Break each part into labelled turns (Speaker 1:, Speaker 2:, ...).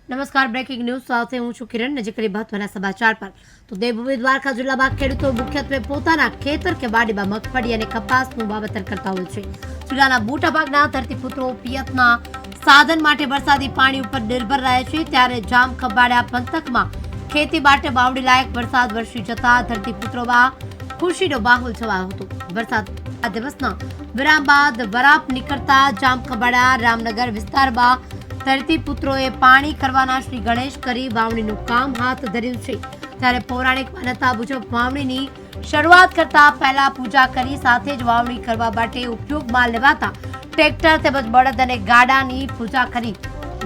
Speaker 1: નમસ્કાર, breaking news સાથે હું છું કિરણ. નજીક કરી મહત્વના સમાચાર પર તો દેવભૂમિ દ્વારકા જિલ્લામાં ખેડૂતો મુખ્યત્વે પોતાના ખેતર કે વાડીમાં મગફળી અને કપાસનું વાવેતર કરતા હોય છે. જિલ્લાના મોટાભાગના ધરતીપુત્રો પિયતના સાધન માટે વરસાદી પાણી ઉપર નિર્ભર રહે છે. ત્યારે જામ ખંભાળિયા પંથકમાં ખેતી માટે વાવણી લાયક વરસાદ વરસી જતા ધરતીપુત્રોમાં ખુશીનો માહોલ છવાયો હતો. વરસાદ દિવસના વિરામ બાદ વરાપ નીકળતા જામ ખંભાળિયા રામનગર વિસ્તારમાં ધરતીપુત્રોએ પાણી કરવાના શ્રી ગણેશ કરી વાવણીનું કામ હાથ ધર્યું છે. ત્યારે પૌરાણિક માન્યતા મુજબ વાવણીની શરૂઆત કરતા પહેલા પૂજા કરી સાથે જ વાવણી કરવા માટે ઉપયોગમાં લેવાતા ટ્રેક્ટર તેમજ બળદ અને ગાડાની પૂજા કરી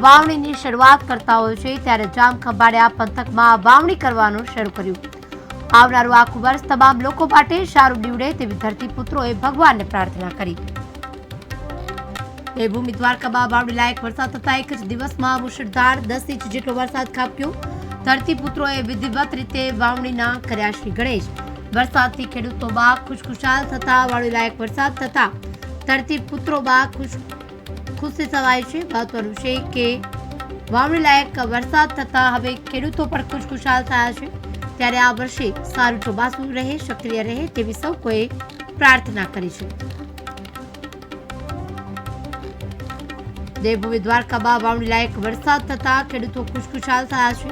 Speaker 1: વાવણીની શરૂઆત કરતા હોય છે. ત્યારે જામ ખંભાળિયા પંથકમાં વાવણી કરવાનું શરૂ કર્યું. આવનારું આખું વર્ષ તમામ લોકો માટે સારું નીવડે તેવી ધરતીપુત્રોએ ભગવાનને પ્રાર્થના કરી. દેવભૂમિ દ્વારકામાં વાવણી લાયક વરસાદ થતા એક જ દિવસમાં મુશળધાર 10 ઇંચ જેટલો વરસાદ ખાબક્યો. ધરતીપુત્રોએ વિધિવત રીતે વાવણીના કર્યા શ્રી ગણેશ. વરસાદથી ખેડૂતોમાં ખુશખુશાલ થતા વાવણી લાયક વરસાદ થતા ધરતીપુત્રોમાં ખુશી છવાઈ છે. મહત્વનું છે કે વાવણી લાયક વરસાદ થતા હવે ખેડૂતો પણ ખુશખુશાલ થયા છે. ત્યારે આ વર્ષે સારું ચોમાસું રહે, સક્રિય રહે તેવી સૌ કોઈએ પ્રાર્થના કરી છે. દેવભૂમિ દ્વારકામાં વાવણી લાયક વરસાદ થતા ખેડૂતો ખુશખુશાલ થયા છે.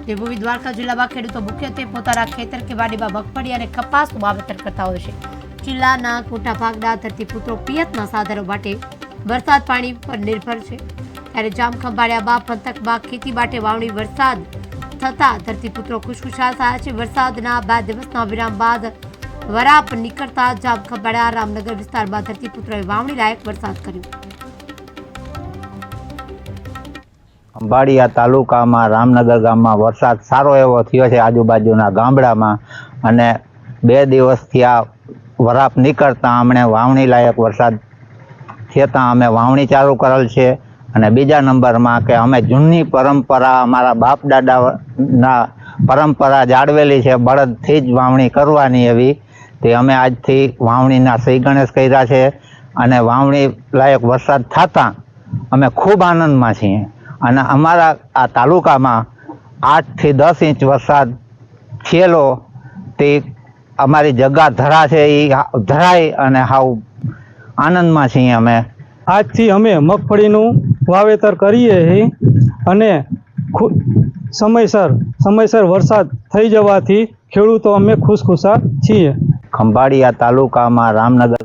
Speaker 1: દેવભૂમિ દ્વારકા જિલ્લામાં ખેડૂતો મુખ્યત્વે પોતાના ખેતર કે વાડીમાં મગફળી અને કપાસનું વાવેતર કરતા હોય છે. જિલ્લાના મોટા ભાગના ધરતીપુત્રો પિયતના સાધનો માટે વરસાદ પાણી પર નિર્ભર છે. ત્યારે જામ ખંભાળિયા પંથકમાં ખેતી માટે વાવણી વરસાદ થતા ધરતીપુત્રો ખુશખુશાલ થયા છે. વરસાદના 2 દિવસના વિરામ બાદ વરાપ નીકળતા જામ ખંભાળિયા રામનગર વિસ્તારમાં ધરતીપુત્રોએ વાવણી લાયક વરસાદ કર્યો.
Speaker 2: ખંભાળિયા તાલુકામાં રામનગર ગામમાં વરસાદ સારો એવો થયો છે આજુબાજુના ગામડામાં, અને 2 દિવસથી આ વરાપ નીકળતા અમને વાવણી લાયક વરસાદ થતાં અમે વાવણી ચાલુ કરેલ છે. અને બીજા નંબરમાં કે અમે જૂની પરંપરા, અમારા બાપ દાદાના પરંપરા જાળવેલી છે બળદથી જ વાવણી કરવાની એવી, તે અમે આજથી વાવણીના શ્રી ગણેશ કર્યા છે. અને વાવણી લાયક વરસાદ થતાં અમે ખૂબ આનંદમાં છીએ. અને અમારા આ તાલુકામાં 8 થી 10 ઇંચ વરસાદ થયેલો, તે અમારી જગા ધરા છે એ ધરાય અને હાવ આનંદમાં છીએ. અમે
Speaker 3: આજથી અમે મગફળીનું વાવેતર કરીએ છીએ અને સમયસર વરસાદ થઈ જવાથી ખેડૂતો અમે ખુશખુશાલ છીએ.
Speaker 2: ખંભાળિયા તાલુકામાં રામનગર